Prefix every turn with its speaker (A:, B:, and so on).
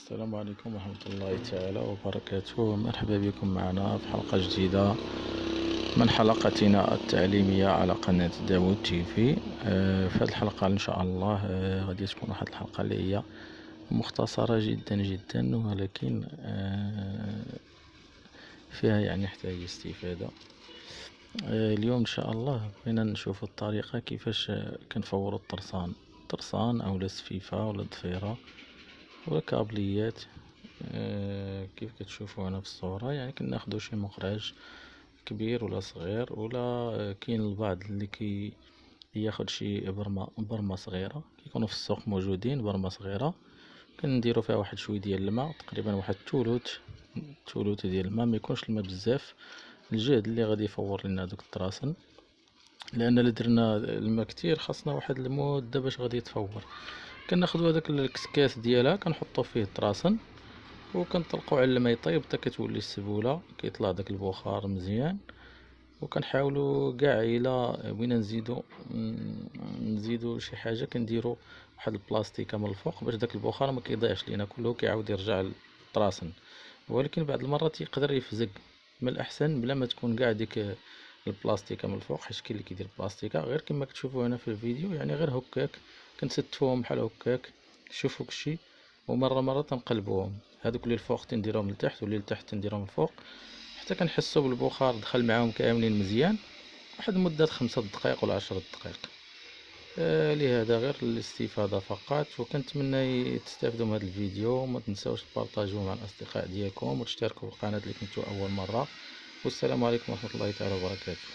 A: السلام عليكم ورحمة الله تعالى وبركاته. مرحبا بكم معنا في حلقة جديدة من حلقتنا التعليمية على قناة داوود تيفي. في هذه الحلقة إن شاء الله غادي تكون واحد الحلقة اللي هي مختصرة جدا جدا، ولكن فيها يعني حتى هي استفادة. اليوم إن شاء الله بغينا نشوف الطريقة كيفاش كنفورو الطرسان أو السفيفة ولا الضفيرة ولا كابليات. كيف كتشوفوا هنا في الصورة، يعني كناخدو شي مخرج كبير ولا صغير، ولا كاين البعض اللي ياخد شي برمة صغيرة، كيكونوا في السوق موجودين برمة صغيرة كنديرو فيها واحد شوية ديال الماء، تقريبا واحد تولوت ديال الماء، ميكونش الماء بزاف الجهد اللي غادي يفور لنا دوك الطراسن، لان الا درنا الماء كتير خاصنا واحد المدة باش غادي يتفور. كناخدو هداك الكسكاس ديالها كنحطو فيه الطراسن وكنطلقو على الماء يطيب حتى كتولي السبولة، كيطلع داك البخار مزيان. وكنحاولو كاع الى بغينا نزيدو شي حاجة كنديرو واحد البلاستيكة من الفوق باش داك البخار ما كيضيعش لينا كله، كيعاود يرجع للطراسن. ولكن بعض المرات يقدر يفزق، من الاحسن بلا ما تكون كاع ديك البلاستيكة من الفوق، حيت كاين اللي كيدير بلاستيكة غير كما كتشوفوا هنا في الفيديو، يعني غير هكاك كنستفوهم بحال هكاك. شوفوا كشي، ومرة تنقلبوهم، هادوك اللي الفوق تنديرهم لتحت واللي لتحت تنديرهم الفوق، حتى كنحسوا بالبخار دخل معاهم كاملين مزيان، واحد مدة 5 دقائق ولا 10 دقائق. لهذا غير الاستفادة فقط، وكنتمنى تستافدوا من هذا الفيديو. وما تنساوش تبارطاجوه مع الأصدقاء ديالكم وتشتركوا في القناة اللي كنتو أول مرة. والسلام عليكم ورحمة الله تعالى وبركاته.